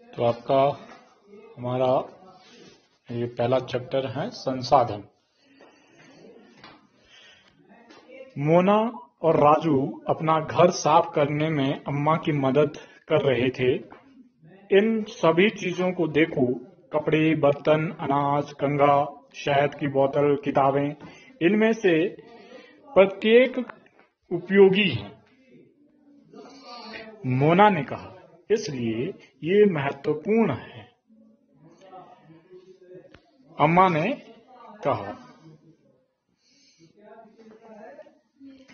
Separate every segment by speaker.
Speaker 1: तो आपका हमारा ये पहला चैप्टर है संसाधन। मोना और राजू अपना घर साफ करने में अम्मा की मदद कर रहे थे। इन सभी चीजों को देखो, कपड़े, बर्तन, अनाज, कंघा, शहद की बोतल, किताबें, इनमें से प्रत्येक उपयोगी है। मोना ने कहा, इसलिए ये महत्वपूर्ण है। अम्मा ने कहा,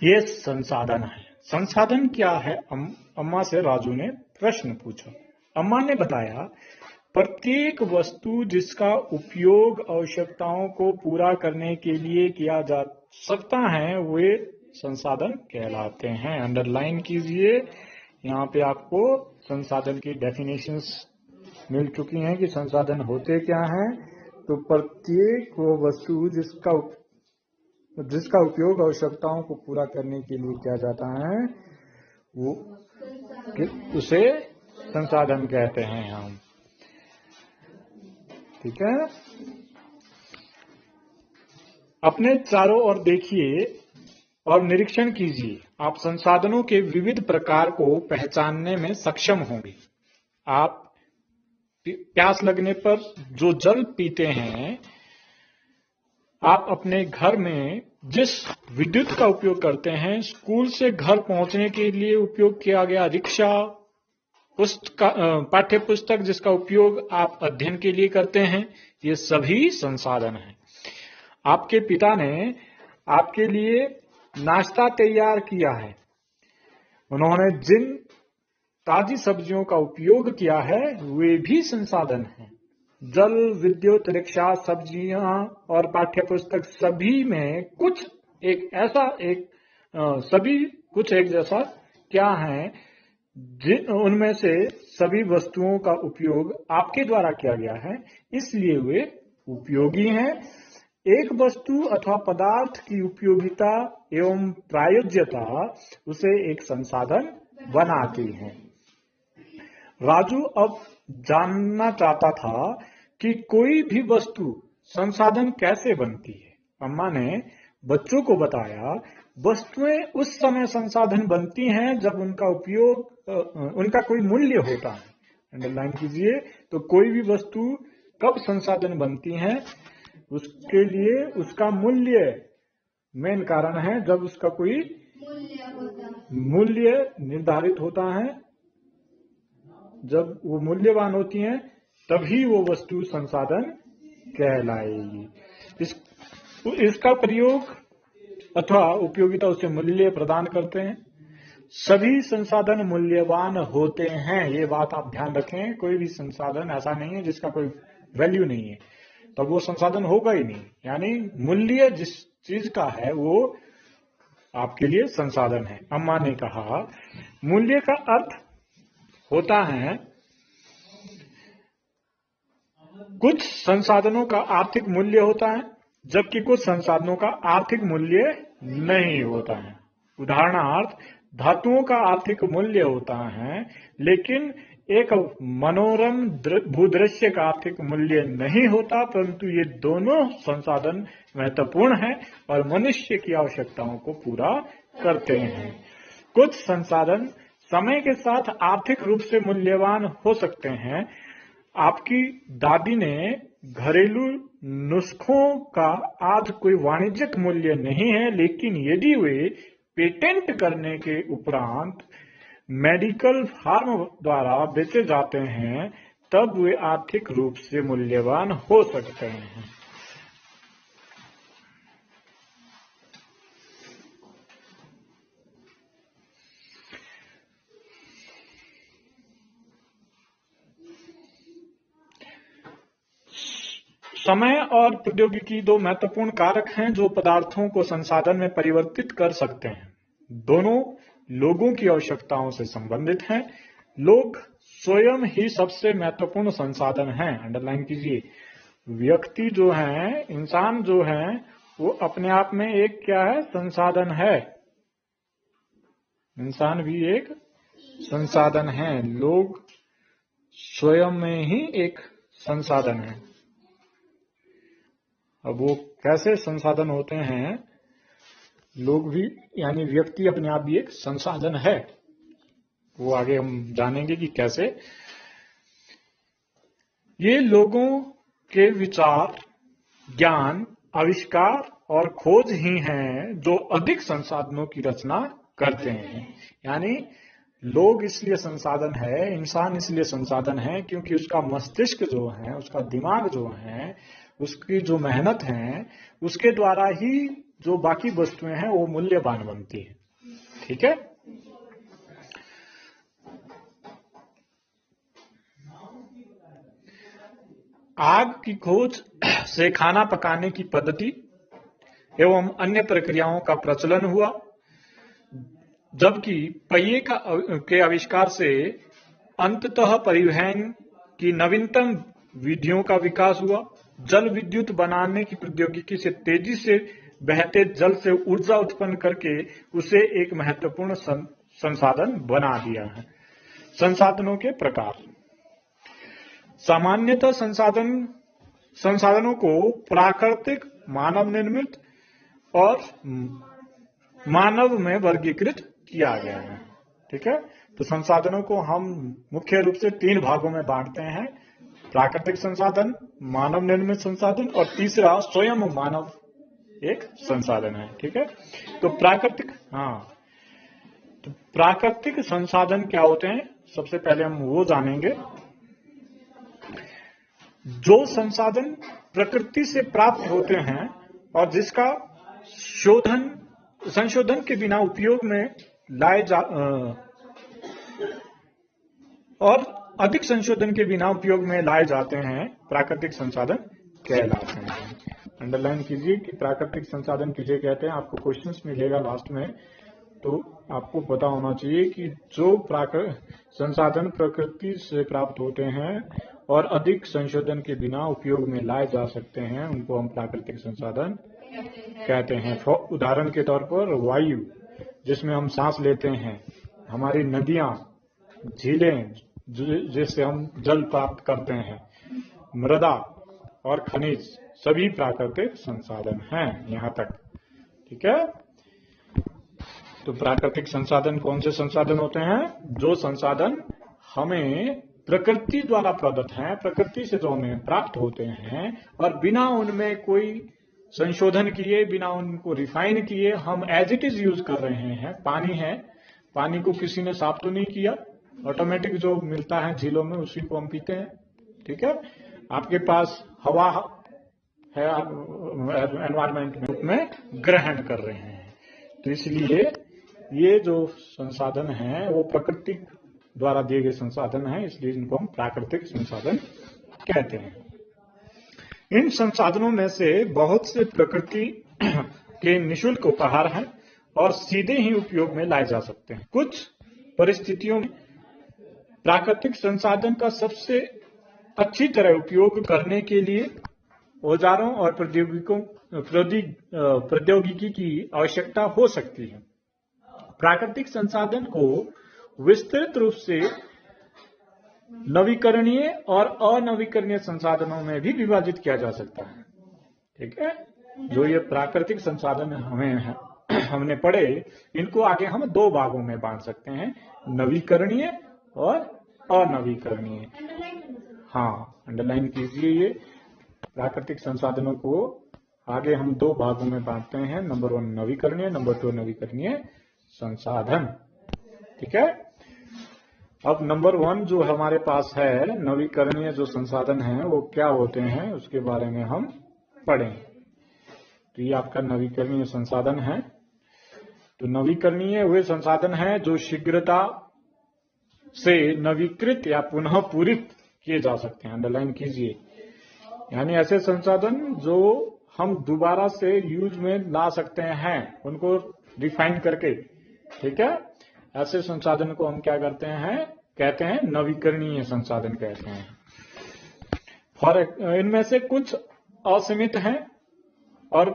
Speaker 1: ये संसाधन है। संसाधन क्या है? अम्मा से राजू ने प्रश्न पूछा। अम्मा ने बताया, प्रत्येक वस्तु जिसका उपयोग आवश्यकताओं को पूरा करने के लिए किया जा सकता है वे संसाधन कहलाते हैं। अंडरलाइन कीजिए, यहाँ पे आपको संसाधन की डेफिनेशंस मिल चुकी हैं कि संसाधन होते क्या हैं। तो प्रत्येक वो वस्तु जिसका उपयोग आवश्यकताओं को पूरा करने के लिए किया जाता है वो उसे संसाधन कहते हैं हम। ठीक है, अपने चारों ओर देखिए और निरीक्षण कीजिए। आप संसाधनों के विविध प्रकार को पहचानने में सक्षम होंगे। आप प्यास लगने पर जो जल पीते हैं, आप अपने घर में जिस विद्युत का उपयोग करते हैं, स्कूल से घर पहुंचने के लिए उपयोग किया गया रिक्शा, पाठ्य पुस्तक जिसका उपयोग आप अध्ययन के लिए करते हैं, ये सभी संसाधन हैं। आपके पिता ने आपके लिए नाश्ता तैयार किया है। उन्होंने जिन ताजी सब्जियों का उपयोग किया है वे भी संसाधन हैं। जल, विद्युत, रिक्शा, सब्जियां और पाठ्य पुस्तक सभी में कुछ एक जैसा क्या है? उनमें से सभी वस्तुओं का उपयोग आपके द्वारा किया गया है, इसलिए वे उपयोगी हैं। एक वस्तु अथवा पदार्थ की उपयोगिता एवं प्रायोज्यता उसे एक संसाधन बनाती है। राजू अब जानना चाहता था कि कोई भी वस्तु संसाधन कैसे बनती है। अम्मा ने बच्चों को बताया, वस्तुएं उस समय संसाधन बनती हैं जब उनका कोई मूल्य होता है। अंडरलाइन कीजिए। तो कोई भी वस्तु कब संसाधन बनती है? उसके लिए उसका मूल्य मेन कारण है। जब उसका कोई मूल्य निर्धारित होता है, जब वो मूल्यवान होती हैं, तभी वो वस्तु संसाधन कहलाएगी। इसका प्रयोग अथवा उपयोगिता उसे मूल्य प्रदान करते हैं। सभी संसाधन मूल्यवान होते हैं, ये बात आप ध्यान रखें। कोई भी संसाधन ऐसा नहीं है जिसका कोई वैल्यू नहीं है, तब वो संसाधन होगा ही नहीं। यानी मूल्य जिस चीज का है वो आपके लिए संसाधन है। अम्मा ने कहा, मूल्य का अर्थ होता है कुछ संसाधनों का आर्थिक मूल्य होता है, जबकि कुछ संसाधनों का आर्थिक मूल्य नहीं होता है। उदाहरणार्थ, धातुओं का आर्थिक मूल्य होता है, लेकिन एक मनोरम भूदृश्य का आर्थिक मूल्य नहीं होता। परंतु ये दोनों संसाधन महत्वपूर्ण हैं और मनुष्य की आवश्यकताओं को पूरा करते हैं। कुछ संसाधन समय के साथ आर्थिक रूप से मूल्यवान हो सकते हैं। आपकी दादी ने घरेलू नुस्खों का आज कोई वाणिज्यिक मूल्य नहीं है, लेकिन यदि वे पेटेंट करने के उपरांत मेडिकल फार्म द्वारा बेचे जाते हैं, तब वे आर्थिक रूप से मूल्यवान हो सकते हैं। समय और प्रौद्योगिकी दो महत्वपूर्ण कारक हैं जो पदार्थों को संसाधन में परिवर्तित कर सकते हैं। दोनों लोगों की आवश्यकताओं से संबंधित हैं। लोग स्वयं ही सबसे महत्वपूर्ण संसाधन हैं। अंडरलाइन कीजिए। व्यक्ति जो है, इंसान जो है, वो अपने आप में एक क्या है? संसाधन है। इंसान भी एक संसाधन हैं। लोग स्वयं में ही एक संसाधन है। अब वो कैसे संसाधन होते हैं? लोग भी यानी व्यक्ति अपने आप भी एक संसाधन है। वो आगे हम जानेंगे कि कैसे। ये लोगों के विचार, ज्ञान, आविष्कार और खोज ही हैं जो अधिक संसाधनों की रचना करते हैं। यानी लोग इसलिए संसाधन है, इंसान इसलिए संसाधन है क्योंकि उसका मस्तिष्क जो है, उसका दिमाग जो है, उसकी जो मेहनत है, उसके द्वारा ही जो बाकी वस्तुएं हैं वो मूल्यवान बनती है। ठीक है। आग की खोज से खाना पकाने की पद्धति एवं अन्य प्रक्रियाओं का प्रचलन हुआ, जबकि पहिए के आविष्कार से अंततः परिवहन की नवीनतम विधियों का विकास हुआ। जल विद्युत बनाने की प्रौद्योगिकी से तेजी से बहते जल से ऊर्जा उत्पन्न करके उसे एक महत्वपूर्ण संसाधन बना दिया है। संसाधनों के प्रकार। सामान्यतः संसाधनों को प्राकृतिक, मानव निर्मित और मानव में वर्गीकृत किया गया है। ठीक है। तो संसाधनों को हम मुख्य रूप से 3 भागों में बांटते हैं: प्राकृतिक संसाधन, मानव निर्मित संसाधन और तीसरा स्वयं मानव एक संसाधन है। ठीक है। तो प्राकृतिक संसाधन क्या होते हैं? सबसे पहले हम वो जानेंगे। जो संसाधन प्रकृति से प्राप्त होते हैं और जिसका संशोधन के बिना उपयोग में और अधिक संशोधन के बिना उपयोग में लाए जाते हैं, प्राकृतिक संसाधन कहलाते हैं। अंडरलाइन कीजिए कि प्राकृतिक संसाधन किसे कहते हैं। आपको क्वेश्चंस मिलेगा लास्ट में, तो आपको पता होना चाहिए कि जो संसाधन प्रकृति से प्राप्त होते हैं और अधिक संशोधन के बिना उपयोग में लाए जा सकते हैं, उनको हम प्राकृतिक संसाधन कहते हैं। उदाहरण के तौर पर वायु, जिसमें हम सांस लेते हैं, हमारी नदियां, झीलें, जिससे हम जल प्राप्त करते हैं, मृदा और खनिज, सभी प्राकृतिक संसाधन हैं यहां तक। ठीक है। तो प्राकृतिक संसाधन कौन से संसाधन होते हैं? जो संसाधन हमें प्रकृति द्वारा प्रदत्त हैं, प्रकृति से जो हमें प्राप्त होते हैं और बिना उनमें कोई संशोधन किए, बिना उनको रिफाइन किए हम एज इट इज यूज कर रहे हैं। पानी है, पानी को किसी ने साफ तो नहीं किया, ऑटोमेटिक जो मिलता है झीलों में उसी को हम पीते हैं। ठीक है। आपके पास हवा है, एनवायरमेंट में ग्रहण कर रहे हैं। तो इसलिए ये जो संसाधन हैं वो प्रकृति द्वारा दिए गए संसाधन हैं, इसलिए इनको हम प्राकृतिक संसाधन कहते हैं। इन संसाधनों में से बहुत से प्रकृति के निःशुल्क उपहार हैं और सीधे ही उपयोग में लाए जा सकते हैं। कुछ परिस्थितियों में प्राकृतिक संसाधन का सबसे अच्छी तरह उपयोग करने के लिए औजारों और प्रौद्योगिकी की आवश्यकता हो सकती है। प्राकृतिक संसाधन को विस्तृत रूप से नवीकरणीय और अनवीकरणीय संसाधनों में भी विभाजित किया जा सकता है। ठीक है। जो ये प्राकृतिक संसाधन हमने पढ़े, इनको आगे हम 2 भागों में बांट सकते हैं: नवीकरणीय और अनवीकरणीय। हाँ, अंडरलाइन कीजिए। ये प्राकृतिक संसाधनों को आगे हम 2 भागों में बांटते हैं: नंबर 1 नवीकरणीय, नंबर 2 नवीकरणीय संसाधन। ठीक है। अब नंबर 1 जो हमारे पास है, नवीकरणीय जो संसाधन है वो क्या होते हैं उसके बारे में हम पढ़ें। तो ये आपका नवीकरणीय संसाधन है। तो नवीकरणीय वे संसाधन हैं जो शीघ्रता से नवीकृत या पुनः पूरित किए जा सकते हैं। अंडरलाइन कीजिए। यानी ऐसे संसाधन जो हम दोबारा से यूज में ला सकते हैं, उनको रिफाइन करके। ठीक है। ऐसे संसाधन को हम क्या करते हैं? कहते हैं नवीकरणीय संसाधन कहते हैं। इनमें से कुछ असीमित हैं और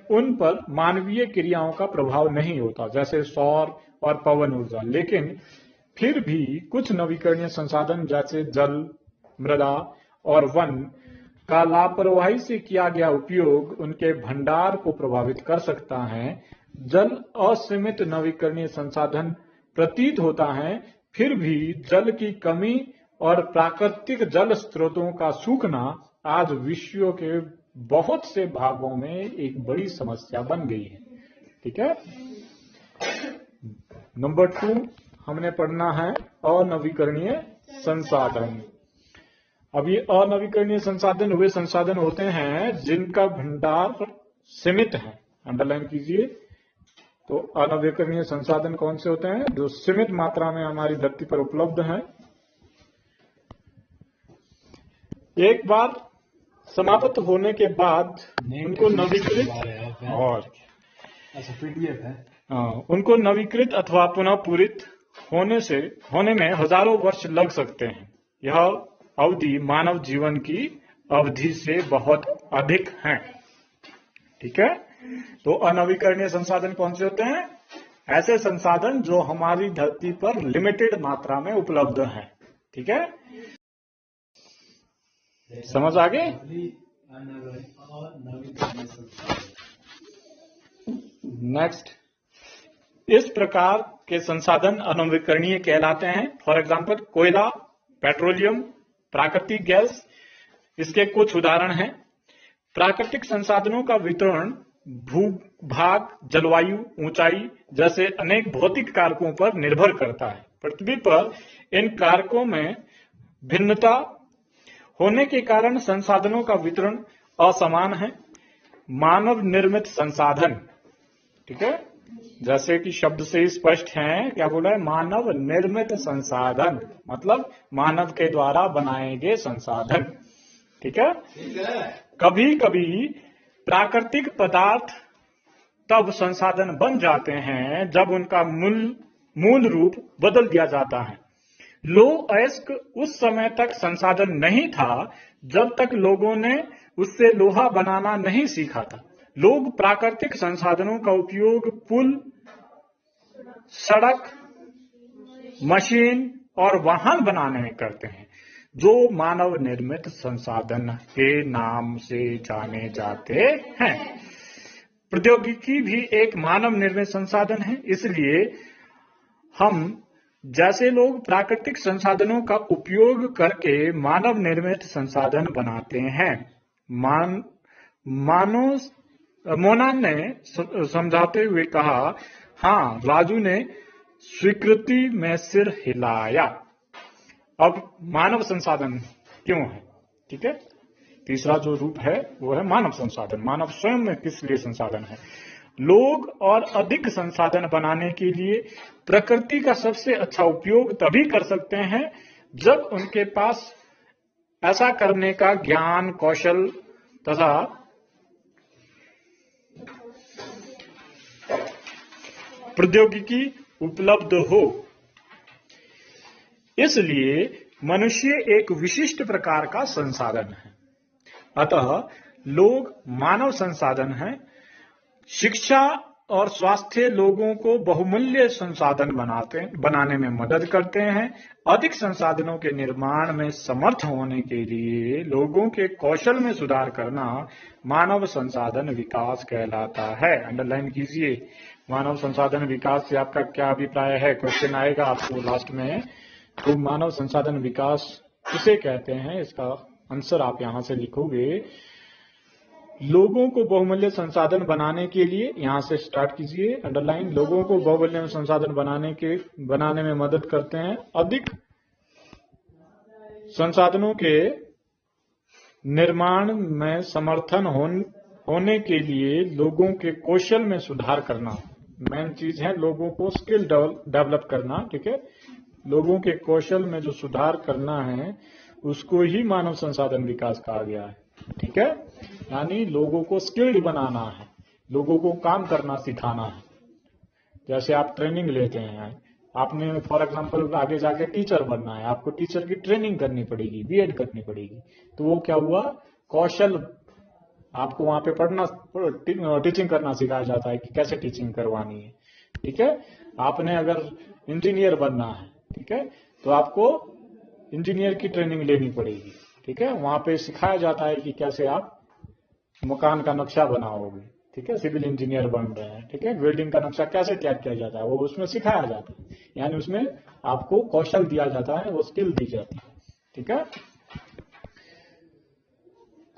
Speaker 1: उन पर मानवीय क्रियाओं का प्रभाव नहीं होता, जैसे सौर और पवन ऊर्जा। लेकिन फिर भी कुछ नवीकरणीय संसाधन जैसे जल, मृदा और वन का लापरवाही से किया गया उपयोग उनके भंडार को प्रभावित कर सकता है। जल असीमित नवीकरणीय संसाधन प्रतीत होता है, फिर भी जल की कमी और प्राकृतिक जल स्रोतों का सूखना आज विश्व के बहुत से भागों में एक बड़ी समस्या बन गई है। ठीक है। नंबर 2 हमने पढ़ना है अनवीकरणीय संसाधन। अब ये अनवीकरणीय संसाधन वे संसाधन होते हैं जिनका भंडार सीमित है। अंडरलाइन कीजिए। तो अनवीकरणीय संसाधन कौन से होते हैं? जो सीमित मात्रा में हमारी धरती पर उपलब्ध हैं। एक बार समाप्त होने के बाद उनको नवीकृत और
Speaker 2: PDF है।
Speaker 1: उनको नवीकृत अथवा पुनः पूरित होने में हजारों वर्ष लग सकते हैं। यह अवधि मानव जीवन की अवधि से बहुत अधिक है। ठीक है। तो अनवीकरणीय संसाधन कौन से होते हैं? ऐसे संसाधन जो हमारी धरती पर लिमिटेड मात्रा में उपलब्ध हैं। ठीक है। समझ आ गई? नेक्स्ट, इस प्रकार के संसाधन अनवीकरणीय कहलाते हैं। फॉर एग्जाम्पल कोयला, पेट्रोलियम, प्राकृतिक गैस इसके कुछ उदाहरण हैं। प्राकृतिक संसाधनों का वितरण भूभाग, जलवायु, ऊंचाई जैसे अनेक भौतिक कारकों पर निर्भर करता है। पृथ्वी पर इन कारकों में भिन्नता होने के कारण संसाधनों का वितरण असमान है। मानव निर्मित संसाधन, ठीक है, जैसे कि शब्द से स्पष्ट है, क्या बोला है? मानव निर्मित संसाधन, मतलब मानव के द्वारा बनाए गए संसाधन। ठीक है। कभी कभी प्राकृतिक पदार्थ तब संसाधन बन जाते हैं जब उनका मूल रूप बदल दिया जाता है। लोह अयस्क उस समय तक संसाधन नहीं था जब तक लोगों ने उससे लोहा बनाना नहीं सीखा था। लोग प्राकृतिक संसाधनों का उपयोग पुल, सड़क, मशीन और वाहन बनाने में करते हैं, जो मानव निर्मित संसाधन के नाम से जाने जाते हैं। प्रौद्योगिकी भी एक मानव निर्मित संसाधन है, इसलिए हम जैसे लोग प्राकृतिक संसाधनों का उपयोग करके मानव निर्मित संसाधन बनाते हैं। मोना ने समझाते हुए कहा, हाँ, राजू ने स्वीकृति में सिर हिलाया। अब मानव संसाधन क्यों है? ठीक है। तीसरा जो रूप है वो है मानव संसाधन। मानव स्वयं में किस लिए संसाधन है? लोग और अधिक संसाधन बनाने के लिए प्रकृति का सबसे अच्छा उपयोग तभी कर सकते हैं जब उनके पास ऐसा करने का ज्ञान, कौशल तथा प्रौद्योगिकी उपलब्ध हो। इसलिए मनुष्य एक विशिष्ट प्रकार का संसाधन है। अतः लोग मानव संसाधन हैं। शिक्षा और स्वास्थ्य लोगों को बहुमूल्य संसाधन बनाने में मदद करते हैं। अधिक संसाधनों के निर्माण में समर्थ होने के लिए लोगों के कौशल में सुधार करना मानव संसाधन विकास कहलाता है। अंडरलाइन कीजिए। मानव संसाधन विकास से आपका क्या अभिप्राय है? क्वेश्चन आएगा आपको लास्ट में। तो मानव संसाधन विकास किसे कहते हैं, इसका आंसर आप यहां से लिखोगे। लोगों को बहुमूल्य संसाधन बनाने के लिए, यहां से स्टार्ट कीजिए, अंडरलाइन, लोगों को बहुमूल्य संसाधन बनाने में मदद करते हैं। अधिक संसाधनों के निर्माण में समर्थन होने के लिए लोगों के कौशल में सुधार करना मेन चीज है। लोगों को स्किल डेवलप करना, ठीक है। लोगों के कौशल में जो सुधार करना है उसको ही मानव संसाधन विकास कहा गया है। ठीक है। यानी लोगों को स्किल्ड बनाना है, लोगों को काम करना सिखाना है। जैसे आप ट्रेनिंग लेते हैं, आपने फॉर एग्जांपल आगे जाके टीचर बनना है, आपको टीचर की ट्रेनिंग करनी पड़ेगी, बीएड करनी पड़ेगी। तो वो क्या हुआ? कौशल, आपको वहां पे टीचिंग करना सिखाया जाता है कि कैसे टीचिंग करवानी है। ठीक है। आपने अगर इंजीनियर बनना है, ठीक है, तो आपको इंजीनियर की ट्रेनिंग लेनी पड़ेगी। ठीक है, वहां पे सिखाया जाता है कि कैसे आप मकान का नक्शा बनाओगे। ठीक है, सिविल इंजीनियर बन रहे हैं। ठीक है, बिल्डिंग का नक्शा कैसे तैयार किया जाता है वो उसमें सिखाया जाता है, यानी उसमें आपको कौशल दिया जाता है, वो स्किल दी जाती है। ठीक है,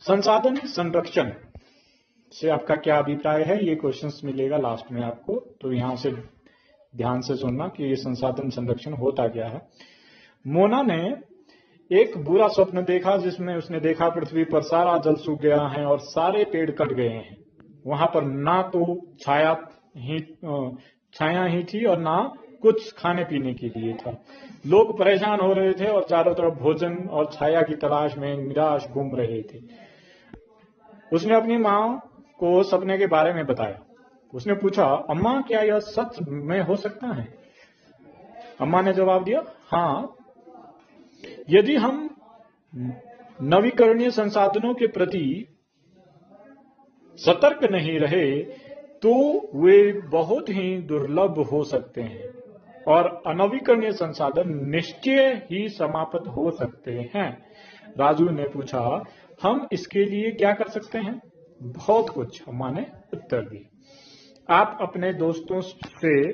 Speaker 1: संसाधन संरक्षण से आपका क्या अभिप्राय है, ये क्वेश्चंस मिलेगा लास्ट में आपको, तो यहां से ध्यान से सुनना कि ये संसाधन संरक्षण होता क्या है। मोना ने एक बुरा स्वप्न देखा जिसमें उसने देखा पृथ्वी पर सारा जल सूख गया है और सारे पेड़ कट गए हैं। वहां पर ना तो छाया ही थी और ना कुछ खाने पीने के लिए था। लोग परेशान हो रहे थे और चारों तरफ भोजन और छाया की तलाश में निराश घूम रहे थे। उसने अपनी माँ को सपने के बारे में बताया। उसने पूछा, अम्मा क्या यह सच में हो सकता है? अम्मा ने जवाब दिया, हाँ, यदि हम नवीकरणीय संसाधनों के प्रति सतर्क नहीं रहे तो वे बहुत ही दुर्लभ हो सकते हैं और अनवीकरणीय संसाधन निश्चय ही समाप्त हो सकते हैं। राजू ने पूछा, हम इसके लिए क्या कर सकते हैं? बहुत कुछ, अम्मा ने उत्तर दिया। आप अपने दोस्तों से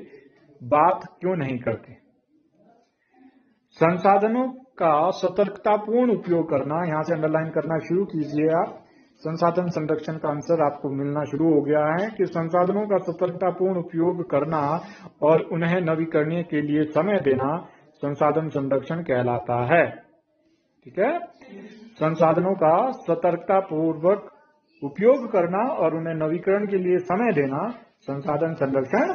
Speaker 1: बात क्यों नहीं करते? संसाधनों का सतर्कतापूर्ण उपयोग करना, यहां से अंडरलाइन करना शुरू कीजिए आप। संसाधन संरक्षण का आंसर आपको मिलना शुरू हो गया है कि संसाधनों का सतर्कतापूर्ण उपयोग करना और उन्हें नवीकरणीय के लिए समय देना संसाधन संरक्षण कहलाता है। ठीक है, संसाधनों का सतर्कतापूर्वक उपयोग करना और उन्हें नवीकरण के लिए समय देना संसाधन संरक्षण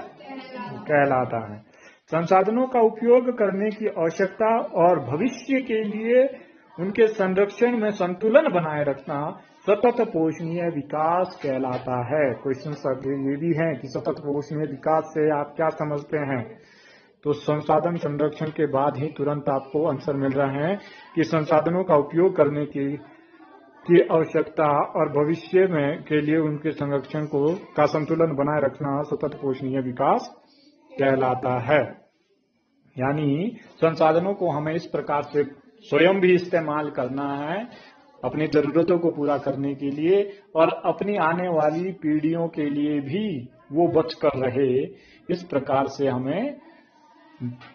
Speaker 1: कहलाता है। संसाधनों का उपयोग करने की आवश्यकता और भविष्य के लिए उनके संरक्षण में संतुलन बनाए रखना सतत पोषणीय विकास कहलाता है। क्वेश्चन ये भी है कि सतत पोषणीय विकास से आप क्या समझते हैं? तो संसाधन संरक्षण के बाद ही तुरंत आपको आंसर मिल रहा है कि संसाधनों का उपयोग करने की आवश्यकता और भविष्य में के लिए उनके संरक्षण का संतुलन बनाए रखना सतत पोषणीय विकास कहलाता है। यानी संसाधनों को हमें इस प्रकार से स्वयं भी इस्तेमाल करना है अपनी जरूरतों को पूरा करने के लिए और अपनी आने वाली पीढ़ियों के लिए भी वो बच कर रहे, इस प्रकार से हमें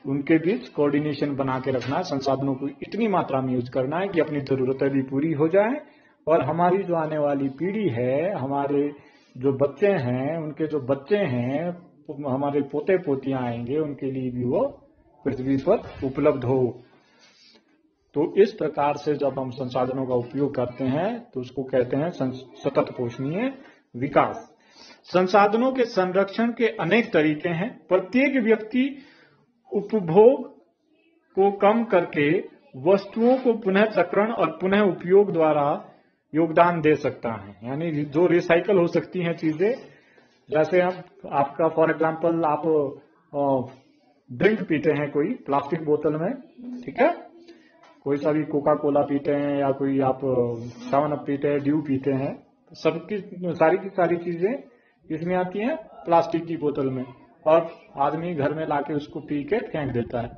Speaker 1: उनके बीच कोऑर्डिनेशन बना के रखना है। संसाधनों को इतनी मात्रा में यूज करना है कि अपनी जरूरतें भी पूरी हो जाए और हमारी जो आने वाली पीढ़ी है, हमारे जो बच्चे हैं, उनके जो बच्चे हैं, हमारे पोते पोतियां आएंगे, उनके लिए भी वो पृथ्वी पर उपलब्ध हो। तो इस प्रकार से जब हम संसाधनों का उपयोग करते हैं तो उसको कहते हैं सतत पोषणीय विकास। संसाधनों के संरक्षण के अनेक तरीके हैं। प्रत्येक व्यक्ति उपभोग को कम करके वस्तुओं को पुनः चक्रण और पुनः उपयोग द्वारा योगदान दे सकता है। यानी जो रिसाइकल हो सकती हैं चीजें, जैसे हम आपका फॉर एग्जांपल आप ड्रिंक पीते हैं कोई प्लास्टिक बोतल में, ठीक है, कोई सा भी कोका कोला पीते हैं या कोई आप 7 अप पीते हैं, ड्यू पीते हैं, सबकी सारी की सारी चीजें इसमें आती हैं प्लास्टिक की बोतल में और आदमी घर में लाके उसको पी के फेंक देता है।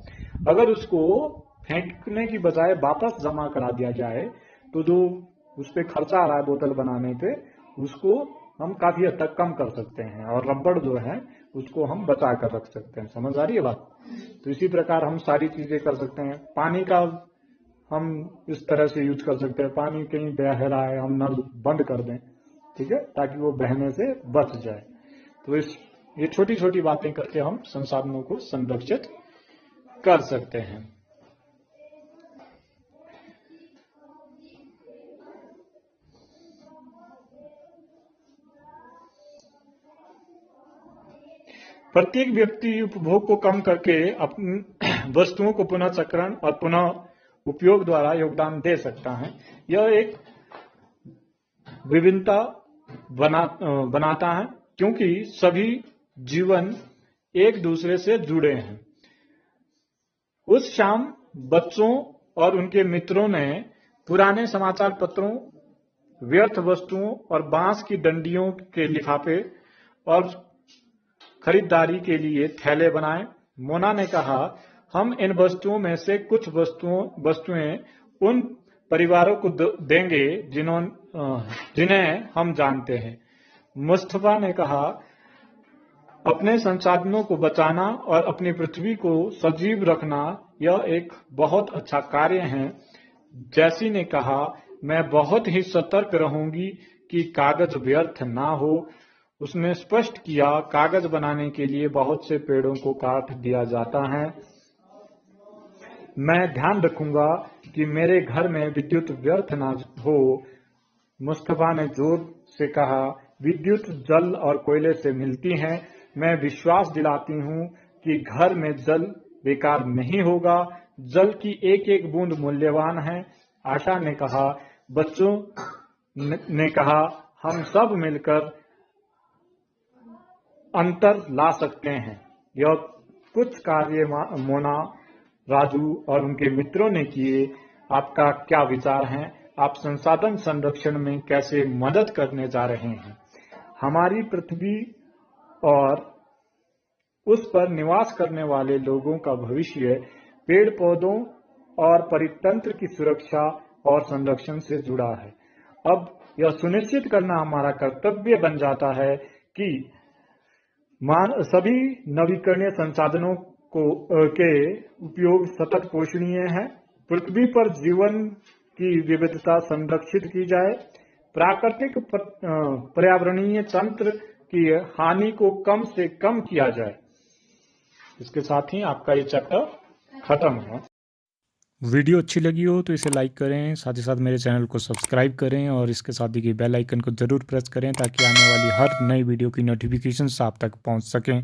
Speaker 1: अगर उसको फेंकने की बजाय वापस जमा करा दिया जाए तो जो उस पर खर्चा आ रहा है बोतल बनाने पे, उसको हम काफी हद तक कम कर सकते हैं और रबड़ जो है उसको हम बचा कर रख सकते हैं। समझ आ रही है बात? तो इसी प्रकार हम सारी चीजें कर सकते हैं। पानी का हम इस तरह से यूज कर सकते हैं, पानी कहीं बह रहा है हम नल बंद कर दें, ठीक है, ताकि वो बहने से बच जाए। तो ये छोटी छोटी बातें करके हम संसाधनों को संरक्षित कर सकते हैं। प्रत्येक व्यक्ति उपभोग को कम करके अपनी वस्तुओं को पुनः चक्रण और पुनः उपयोग द्वारा योगदान दे सकता है। यह एक विभिन्नता बनाता है क्योंकि सभी जीवन एक दूसरे से जुड़े हैं। उस शाम बच्चों और उनके मित्रों ने पुराने समाचार पत्रों, व्यर्थ वस्तुओं और बांस की डंडियों के लिफाफे और खरीदारी के लिए थैले बनाए। मोना ने कहा, हम इन वस्तुओं में से कुछ वस्तुएं उन परिवारों को देंगे जिन्हें हम जानते हैं। मुस्तफा ने कहा, अपने संसाधनों को बचाना और अपनी पृथ्वी को सजीव रखना यह एक बहुत अच्छा कार्य है। जैसी ने कहा, मैं बहुत ही सतर्क रहूंगी कि कागज व्यर्थ ना हो। उसने स्पष्ट किया, कागज बनाने के लिए बहुत से पेड़ों को काट दिया जाता है। मैं ध्यान रखूंगा कि मेरे घर में विद्युत व्यर्थ ना हो। मुस्तफा ने जोर से कहा, विद्युत जल और कोयले से मिलती है। मैं विश्वास दिलाती हूँ कि घर में जल बेकार नहीं होगा। जल की एक एक बूंद मूल्यवान है। आशा ने कहा, बच्चों ने कहा, हम सब मिलकर अंतर ला सकते हैं। यह कुछ कार्य मोना, राजू और उनके मित्रों ने किए। आपका क्या विचार है? आप संसाधन संरक्षण में कैसे मदद करने जा रहे हैं? हमारी पृथ्वी और उस पर निवास करने वाले लोगों का भविष्य पेड़ पौधों और परितंत्र की सुरक्षा और संरक्षण से जुड़ा है। अब यह सुनिश्चित करना हमारा कर्तव्य बन जाता है कि सभी नवीकरणीय संसाधनों के उपयोग सतत पोषणीय है। पृथ्वी पर जीवन की विविधता संरक्षित की जाए। प्राकृतिक पर्यावरणीय तंत्र की हानि को कम से कम किया जाए। इसके साथ ही आपका ये चैप्टर खत्म है।
Speaker 3: वीडियो अच्छी लगी हो तो इसे लाइक करें, साथ ही साथ मेरे चैनल को सब्सक्राइब करें और इसके साथ ही बेल आइकन को ज़रूर प्रेस करें ताकि आने वाली हर नई वीडियो की नोटिफिकेशंस आप तक पहुंच सकें।